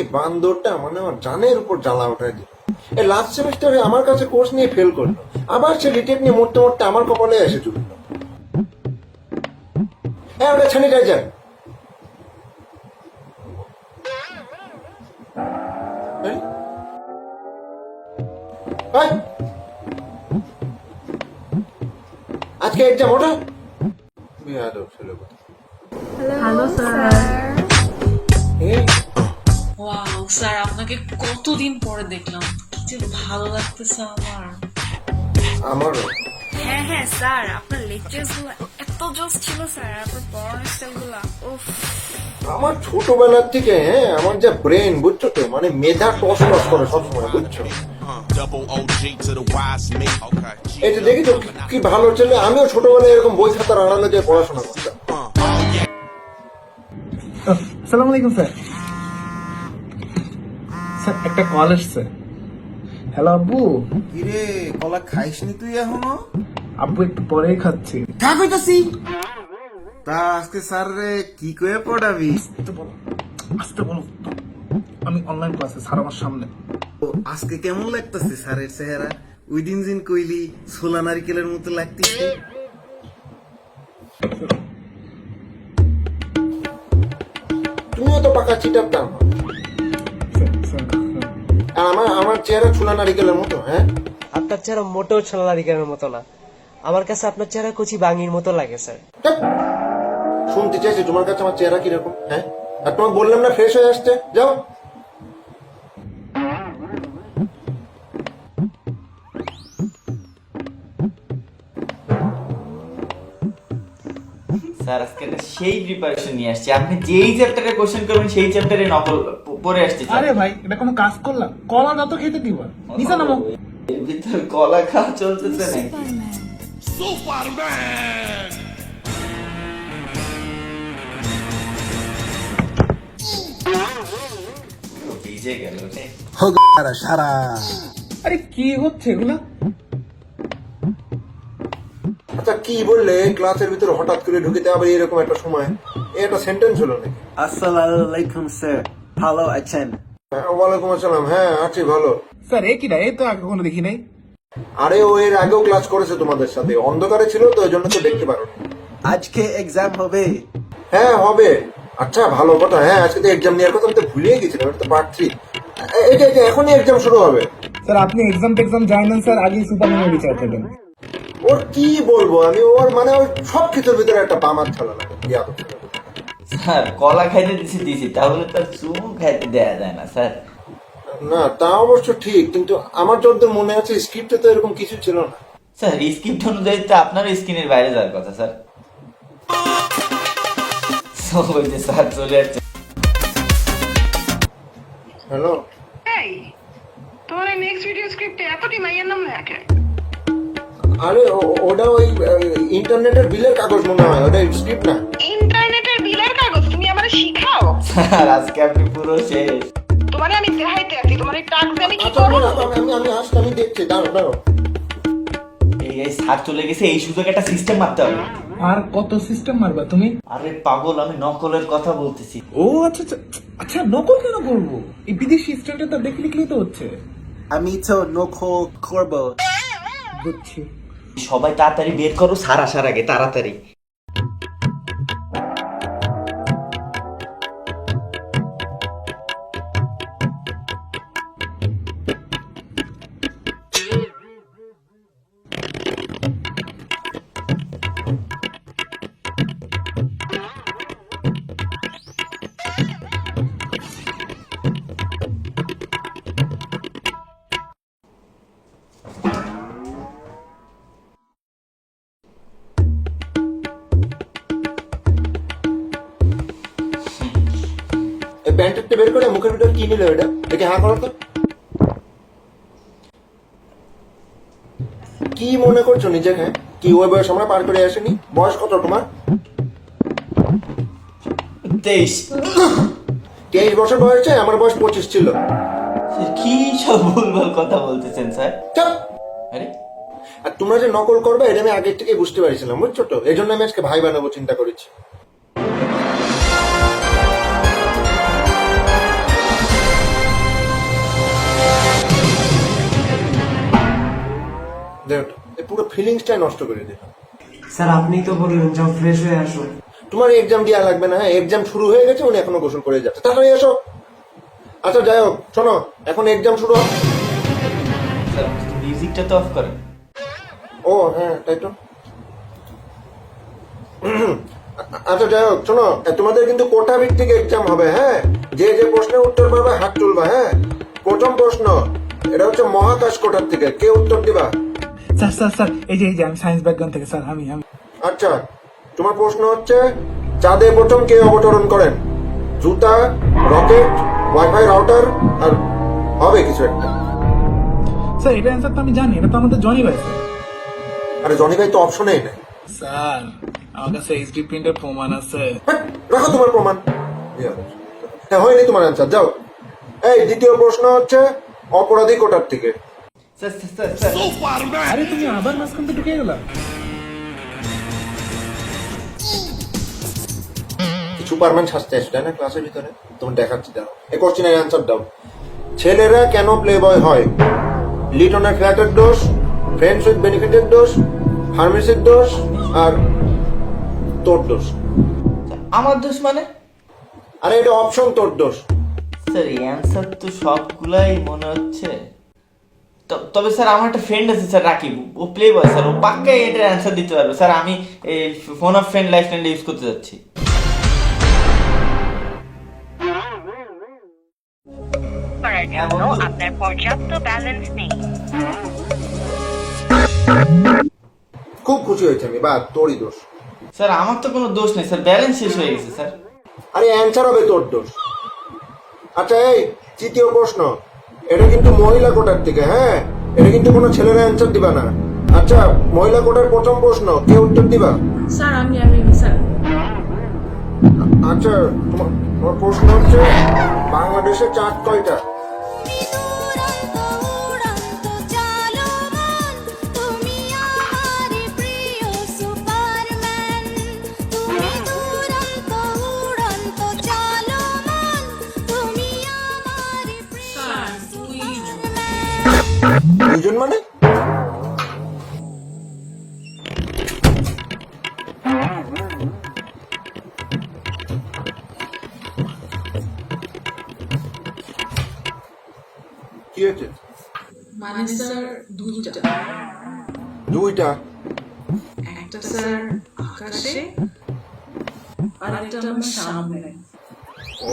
এই বান্দরটা মানে আমার জানের উপর জ্বালা উঠায় দিল। এই লাস্ট সেমিস্টারে আমার কাছে কোর্স নিয়ে ফেল করলো, আবার সে রিটেক নিয়ে মরতে মরতে আমার কপালে এসে চুকলো। হ্যাঁ, ওটা স্যানিটাইজার। আজকে এক্সাম ওটা হ্যালো স্যার। ওয়াও স্যার, আপনাকে কতদিন পরে দেখলাম, কি যে ভালো লাগতেছে আমার। আমারও। হ্যাঁ হ্যাঁ স্যার, আপনার লেকচারস গুলো এত জোস ছিল স্যার, আপনার পড়ানোর স্টাইল গুলা উফ। আমার ছোটবেলার থেকে আমার যা ব্রেন বুঝছো তো, মানে মেধা টস টস করে সবসময়, বুঝছো। এই যে দেখি তো কি ভালো ছেলে, আমিও ছোটবেলায় এরকম বই খাতার আড়ালে যে পড়াশোনা করতাম। আসসালামু আলাইকুম স্যার। স্যার একটা কল আসছে। হ্যালো আব্বু। কিরে কলা খাইসনি তুই এখনো? আব্বু একটু পরেই খাচ্ছি। কা কইতাছি? তা আজকে স্যার রে কি কয়ে পড়াবি? আস্তে বলো, আমি অনলাইন ক্লাসে, স্যার আমার সামনে। ও, আজকে কেমন লাগতাছে স্যারের চেহারা? ওই দিন জিন কইলি ছোলা নারিকেলের মতো লাগতেছে। তুমিও তো পাকা চিটারতাম, আর আমার চেহারা ছোলা নারিকেলের মতো। হ্যাঁ, আপনার চেহারা মোটেও ছোলা নারিকেলের মতো না, আমার কাছে আপনার চেহারা কচি বাঙির মতো লাগে স্যার। শুনতে চাইছি তোমার কাছে আমার চেহারা কিরকম? হ্যাঁ, আর তোমাকে বললাম না ফ্রেশ হয়ে আসতে, যাও। স্যার আজকে একটা সেই প্রিপারেশন নিয়ে আসছি, আপনি যেই চ্যাপ্টারে কোশ্চেন করবেন সেই চ্যাপ্টারে নকল পড়ে আসছি। আরে ভাই, এটা কোনো কাজ করলাম? কলা যত খেতে দিবা, নিচে নামো। এর ভিতর কলা খাওয়া চলতেছে নাকি? ভিজে গেল রে। সারা আরে কি হচ্ছে এগুলা? আচ্ছা, কি বললে ক্লাসের ভিতরে হঠাৎ করে ঢুকিতে আবার এরকম একটা সময়? এটা সেন্টেন্স হলো নাকি? আসসালামু আলাইকুম স্যার, ভালো আছেন? ওয়ালাইকুম আসসালাম। হ্যাঁ আছি ভালো। স্যার এ কিনা, এই তো আগে কখনো দেখি নাই। আরে ও এর আগেও ক্লাস করেছে তোমাদের সাথে, অন্ধকারে ছিল তো ওই জন্য তো দেখতে পারো। আজকে এক্সাম হবে? হ্যাঁ হবে। আচ্ছা ভালো কথা। হ্যাঁ আজকে তো এক্সাম নেওয়ার কথা, আমি তো ভুলিয়ে গেছিলাম। এটা তো পার্ট 3। এটা এখনই এক্সাম শুরু হবে। স্যার আপনি এক্সাম টেক্সাম জানেন স্যার, আগেই সুপারম্যানের বিচার দেবেন। ওর কি বলবো আমি, ওর মানে ওর সব কিছুর ভিতরে একটা বামার ছাড়া লাগে। স্যার কলা খাইতে দিছি, তাহলে তার চুমু খাইতে দেয়া যায় না স্যার। না তা অবশ্য ঠিক, কিন্তু আমার যতদূর মনে আছে স্ক্রিপ্টে তো এরকম কিছু ছিল না। স্যার স্ক্রিপ্ট অনুযায়ী তো আপনার স্ক্রিনের বাইরে যাওয়ার কথা স্যার। স্যার চলে আসছে। হ্যালো, এই তোমার এই নেক্সট ভিডিও স্ক্রিপ্টে এতটি মাইয়ের নাম লেখে? আরে ওটা ওই ইন্টারনেটের বিলের কাগজ মনে হয়, ওটা স্ক্রিপ্ট না। ইন্টারনেটের বিলের কাগজ তুমি আমারে শিখাও? স্যার আজকে আপনি পুরো শেষ। তোমারে আমি দেখাইতে আছি, তোমার এই টাক দিয়ে আমি কি আচ্ছা করব? আমি আসতে, আমি দেখছি, দাঁড়াও। এই স্যার চলে গেছে, এই সুযোগ একটা সিস্টেম মারতে হবে। আর কত সিস্টেম মারবা তুমি? আরে পাগল, আমি নকলের কথা বলতেছি। ও আচ্ছা আচ্ছা আচ্ছা, নকল কেন করবো? এই বিদেশি স্ট্যান্ডার্ড তো দেখে লিখলেই তো হচ্ছে। আমি তো নকল করব। বুঝছি। সবাই তাড়াতাড়ি বের করো, স্যার আসার আগে তাড়াতাড়ি। এই প্যান্টেরটা বের করে মুখের ভিতরে কি নিলে ওটা? দেখে হ্যাঁ করো তো। কি মনে করছো নিজেকে? কি ওই বয়স আমরা পার করে আসেনি? বয়স কত তোমার? 23। 23 বছর বয়সে আমার বয়স 25 ছিল। কি সব ভুলভাল কথা বলতেছেন স্যার? চাপ। আরে আর তোমরা যে নকল করবে এটা আমি আগের থেকে বুঝতে পারছিলাম, বুঝছো তো, এই জন্য আমি আজকে ভাই বানাবো চিন্তা করেছি। দেখো এই পুরো ফিলিংসটাই নষ্ট করে দিল। স্যার আপনিই তো বললেন যাও ফ্রেশ হয়ে আসো। তোমার এক্সাম দেওয়া লাগবে না, হ্যাঁ এক্সাম শুরু হয়ে গেছে, উনি এখনো গোসল করে যাচ্ছে, তাড়াতাড়ি এসো। আচ্ছা যাই হোক, শোনো এখন এক্সাম শুরু হবে। স্যার মিউজিকটা তো অফ করেন। ও হ্যাঁ তাই তো। আচ্ছা যাই হোক, শোনো তোমাদের কিন্তু কোটা ভিত্তিক এক্সাম হবে, হ্যাঁ যে যে প্রশ্নের উত্তর পাবে হাত তুলবা। হ্যাঁ প্রথম প্রশ্ন, এটা হচ্ছে মহাকাশ কোটার থেকে, কে উত্তর দিবা? স্যার স্যার স্যার এই যে আমি সায়েন্স ব্যাকগ্রাউন্ড থেকে স্যার, আমি আচ্ছা তোমার প্রশ্ন হচ্ছে চাঁদে প্রথম কে অবতরণ করেন? জুতা, রকেট, ওয়াইফাই রাউটার, আর হবে কিছু একটা। স্যার এটা অ্যান্সার তো আমি জানি, এটা তো আমাদের জনি ভাই স্যার। আরে জনি ভাই তো অপশনেই নেই। স্যার আমার কাছে এইচডি প্রিন্টের প্রমাণ আছে। হ্যাঁ, রাখো তোমার প্রমাণ। হ্যাঁ হয়নি তোমার অ্যান্সার, যাও। এই দ্বিতীয় প্রশ্ন হচ্ছে অপরাধী কোটার থেকে। স্যার স্যার স্যার আরে তুমি আবার মাঝখান থেকে ঢুকে গেলা। সুপারম্যান সাজতে আসছে তাই না ক্লাসের ভিতরে, তোমার দেখাচ্ছি, দাও এই কোশ্চেনের অ্যান্সার দাও। ছেলেরা কেন প্লে বয় হয়? লিটনের ফ্ল্যাটের দোষ, ফ্রেন্ডস উইথ বেনিফিটের দোষ, ফার্মেসির দোষ, আর তোর দোষ। আমার দোষ মানে? আরে এটা অপশন তোর দোষ। স্যার এই অ্যান্সার তো সবগুলাই মনে হচ্ছে। তবে স্যার আমার একটা ফ্রেন্ড আছে স্যার রাকিব, ও প্লে বয় স্যার, ও পাক্কাই এটার অ্যান্সার দিতে পারবে স্যার। আমি এই phone off friend life friend use করতে যাচ্ছি। করার জন্য আপনার পর্যাপ্ত ব্যালেন্স নেই। খুব খুশি হয়েছে আমি, বা তোরই দোষ। স্যার আমার তো কোনো দোষ নেই স্যার, ব্যালেন্স শেষ হয়ে গেছে স্যার। আরে অ্যান্সার হবে তোর দোষ। আচ্ছা এই তৃতীয় প্রশ্ন, এটা কিন্তু মহিলা কোটার থেকে, হ্যাঁ এটা কিন্তু কোনো ছেলেরা অ্যান্সার দিবা না। আচ্ছা মহিলা কোটার প্রথম প্রশ্ন, কে উত্তর দিবা? স্যার আমি স্যার। আচ্ছা তোমার তোমার প্রশ্ন হচ্ছে বাংলাদেশে চাঁদ কয়টা? দুজন মানে? কি হয়েছে? মানে স্যার দুইটা, দুইটা? একটা স্যার আকাশে আর একটা আমার সামনে। ও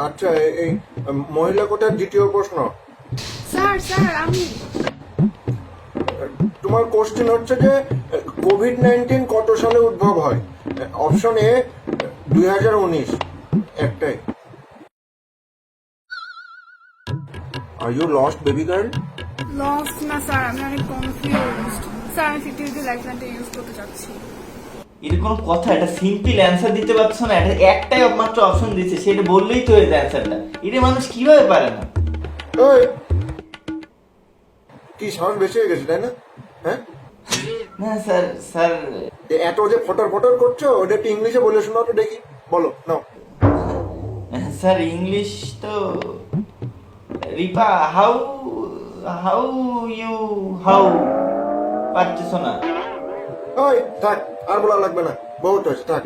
আচ্ছা এই মহিলা কোটার দ্বিতীয় প্রশ্ন, স্যার আমি। তোমার কোশ্চেন হচ্ছে যে কোভিড-19 কত সালে উদ্ভব হয়? অপশন এ 2019, একটাই। Are you lost baby girl? Lost না স্যার, আমি অনেক কনফিউজড স্যার। আমি 50 লাইফ লাইনটা ইউজ করতে চাচ্ছি। এটা কোনো কথা? এটা সিম্পল অ্যান্সার দিতে পারছো না? এটা একটাই মাত্র অপশন দিচ্ছে, সেটা বললেই তো হয়ে যায় অ্যান্সারটা। এটা মানুষ কিভাবে পারে না? ওই কি সাহস বেশি হয়ে গেছে তাই না? হ্যাঁ না স্যার স্যার এত যে ফটার ফটার করছো, ওটা একটু ইংলিশে বলে শোনাও তো দেখি, বলো নাও। স্যার ইংলিশ তো রিপা হাউ হাউ ইউ হাউ পারতেছো না? ওই থাক, আর বলা লাগবে না, বহুত হয়েছে, থাক।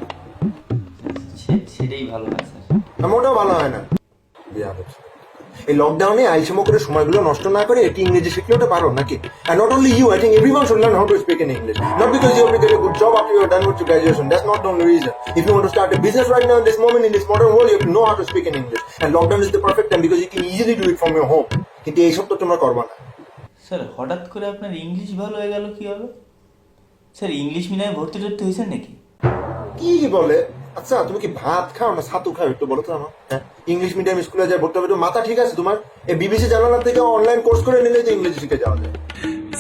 সেটাই ভালো না স্যার। মোটেও ভালো হয় না। এই লকডাউনে আইসিএমও করে সময়গুলো নষ্ট না করে একটু ইংরেজি শিখলে ওটা পারো নাকি? And not only you, I think everyone should learn how to speak in English. Not because you have to get a good job after you are done with your graduation. That's not the only reason. If you want to start a business right now in this moment, in this modern world, you have to know how to speak in English. And lockdown is the perfect time because you can easily do it from your home. কিন্তু এইসব তো তোমরা করবা না। Sir হঠাৎ করে আপনার English ভালো হয়ে গেল কি হলো? স্যার ইংলিশ মিডিয়ামে ভর্তি টর্তি হয়েছেন নাকি? কি বলে? আচ্ছা তুমি কি ভাত খাও না ছাতু খাও একটু বলো তো আমার? হ্যাঁ ইংলিশ মিডিয়াম স্কুলে যায় ভর্তি হবে, মাথা ঠিক আছে তোমার? এই বিবিসি জানালা থেকে অনলাইন কোর্স করে নিলে তো ইংলিশ শিখে যাওয়া যায়।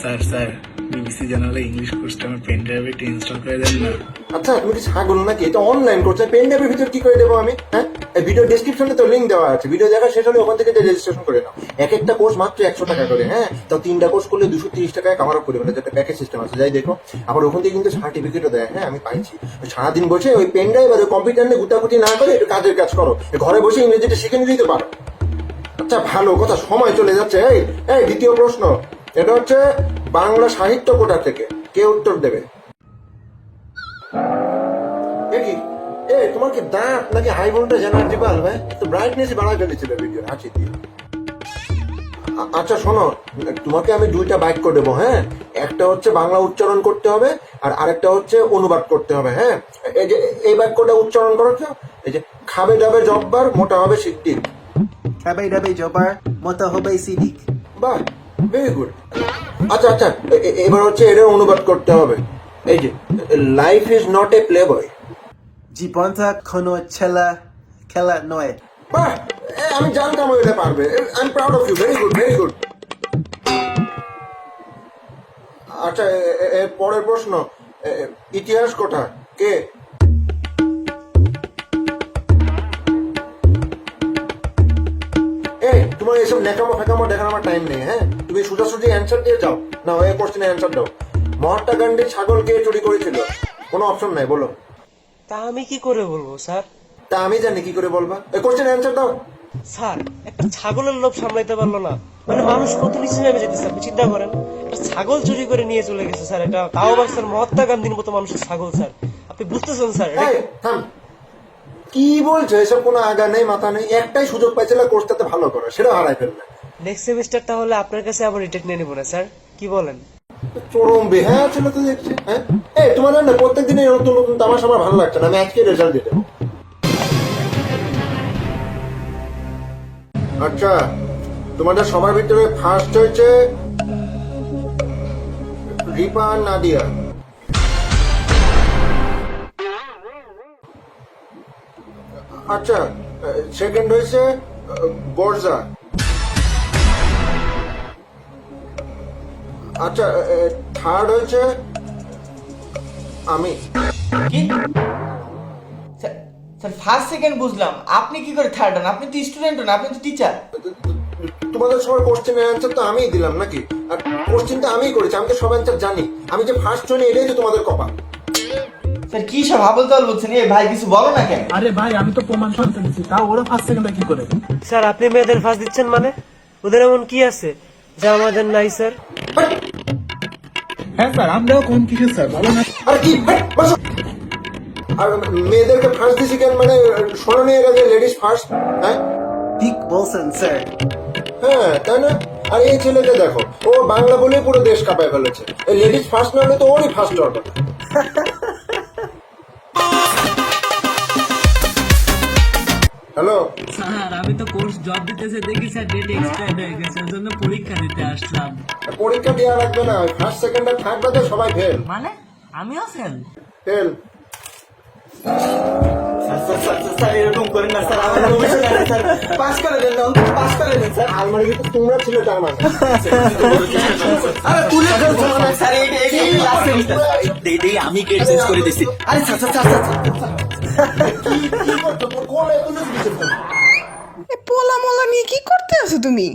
স্যার বিবিসি জানালে ইংলিশ কোর্সটা আমার পেন ড্রাইভে ইনস্টল করে দেন না। আচ্ছা তুমি কি ছাগল নাকি? এটা অনলাইন কোর্স, পেন ড্রাইভের ভিতর কি করে দেবো আমি? হ্যাঁ এই ভিডিও ডেসক্রিপশনে তো লিঙ্ক দেওয়া আছে, ভিডিও দেখা শেষ হলে ওখান থেকে রেজিস্ট্রেশন করে নাও। এক একটা কোর্স মাত্র 100 টাকা করে, হ্যাঁ তাও 3টা কোর্স করলে 230 টাকায় কাভার আপ করে ফেলে, যেটা প্যাকেজ সিস্টেম আছে, যাই দেখো। আবার ওখান থেকে কিন্তু সার্টিফিকেটও দেয়, হ্যাঁ আমি পাইছি। সারাদিন বসে ওই পেন ড্রাইভ আর কম্পিউটার নিয়ে গুটাগুটি না করে একটু কাজের কাজ করো, ঘরে বসে ইংরেজিটা শিখে নিতেই তো পারো। আচ্ছা ভালো কথা, সময় চলে যাচ্ছে। এই এই দ্বিতীয় প্রশ্ন, এটা হচ্ছে বাংলা সাহিত্য কোটা থেকে, কে উত্তর দেবে? এ কি তোমার কি দাঁত নাকি হাই ভোল্টেজ এনার্জি বাল্ব? একটু ব্রাইটনেস বাড়া ফেলেছিল ভিডিও হাসি দিয়ে। আচ্ছা শোনো, তোমাকে আমি দুইটা বাক্য দেবো, হ্যাঁ? একটা হচ্ছে বাংলা উচ্চারণ করতে হবে আর আরেকটা হচ্ছে অনুবাদ করতে হবে, হ্যাঁ? এই যে এই বাক্যটা উচ্চারণ করেছো, এই যে খাবে দাবে জব্বার মোটা হবে সিদ্দিক। খাবাই দাবাই জবার মতো হবে সিডিক। বাহ, ভেরি গুড। আচ্ছা আচ্ছা, এবার হচ্ছে এটা অনুবাদ করতে হবে। এই যে life is not a play বয়। জীবনটা কোনো খেলা নয়। বাহ, আমি জানতাম ও এটা পারবে। I am proud of you, very good very good. আচ্ছা এর পরের প্রশ্ন, ইতিহাস কোঠা, কে? এই তোমার এইসব নেকামো ফেকামো দেখার আমার টাইম নেই, হ্যাঁ? তুমি সোজাসুজি অ্যান্সার দিয়ে যাও না, এই কোশ্চেনে অ্যান্সার দাও। মহাত্মা গান্ধী ছাগল কে চুরি করেছিল? কোনো অপশন নাই, বলো। তা আমি কি করে বলবো স্যার? তা আমি জানি কি করে বলবা, এই কোশ্চেনে অ্যান্সার দাও। স্যার একটা ছাগলের লোভ সামলাইতে পারলো না, মানে মানুষ কত নিচে নেমে যেতেছে আপনি চিন্তা করেন। একটা ছাগল চুরি করে নিয়ে চলে গেছে স্যার, এটা তাও আবার স্যার মহাত্মা গান্ধীর মতো মানুষের ছাগল স্যার, আপনি বুঝতেছেন স্যার? এই, থাম। কি বলছো? এসব কোনো আগা নেই মাথা নেই, একটাই সুযোগ পাইছিল কোর্সটাতে ভালো করে, সেটা হারাই ফেললে। নেক্সট সেমিস্টার তাহলে আপনার কাছে আবার রিটেক নিয়ে নিবো না স্যার, কি বলেন? চরম বেহায়া ছিল তো দেখছি, হ্যাঁ? এই তোমার না প্রত্যেক দিনে নতুন নতুন তামাশা আমার ভালো লাগছে না, আমি আজকে রেজাল্ট দিয়ে দেবো। আচ্ছা তোমাদের সবার ভিতরে ফার্স্ট হয়েছে রিপা আর নাদিয়া। আচ্ছা সেকেন্ড হয়েছে বর্জা। আচ্ছা থার্ড হয়েছে আমি। কি স্যার ফার্স্ট সেকেন্ড বুঝলাম, আপনি কি করে থার্ড হন? আপনি তো স্টুডেন্ট হন, আপনি তো টিচার। তোমাদের সবার কোশ্চেনের অ্যান্সার তো আমিই দিলাম নাকি? আর কোশ্চেনটা আমিই করেছি, আমি তো সব অ্যান্সার জানি। আমি যে ফার্স্ট হইনি এটাই তো তোমাদের কপাল। স্যার কি সব হাবল তাল বলছেন? এই ভাই কিছু বলো না কেন? আরে ভাই আমি তো প্রমাণ শুনতে দিচ্ছি, তাও ওরা ফার্স্ট সেকেন্ডে কি করে? স্যার আপনি মেয়েদের ফার্স্ট দিচ্ছেন মানে? ওদের এমন কি আছে যা আমাদের নাই স্যার? হ্যাঁ স্যার, আমরাও কম কিসের স্যার, বলো না। আর কি বসো। আর মেয়েদেরকে ফার্স্ট দিছি কেন, মানে শোনো নিয়ে গেছে লেডিস ফার্স্ট, হ্যাঁ? ঠিক বলছেন স্যার। হ্যাঁ তাই না? আর এই ছেলেকে দেখো, ও বাংলা বলে পুরো দেশ কাঁপায় ফেলেছে। এই লেডিস ফার্স্ট না হলে তো ওরই ফার্স্ট হওয়ার কথা। হ্যালো স্যার আমি তো কোর্স জব দিতেছে দেখি স্যার ডেট এক্সপায়ার হয়ে গেছে, ওর জন্য পরীক্ষা দিতে আসলাম। পরীক্ষা দেওয়া লাগবে না, ফার্স্ট সেকেন্ড আর থার্ড বাদে সবাই ফেল। মানে আমিও ফেল? ফেল। স্যার এরকম করেন না স্যার, আমার ভবিষ্যৎ আছে স্যার, পাস করে দেন না, পাস করে দেন স্যার। আলমারি কিন্তু তোমরা ছিল তার মানে। আরে তুলে ধরছো না স্যার, এই লাস্ট সেমিস্টার দেই আমি গেট চেঞ্জ করে দিছি। আরে স্যার স্যার স্যার কি করছো? কোন এত কিছু পোলা মোলা নিয়ে কি করতে আছো তুমি?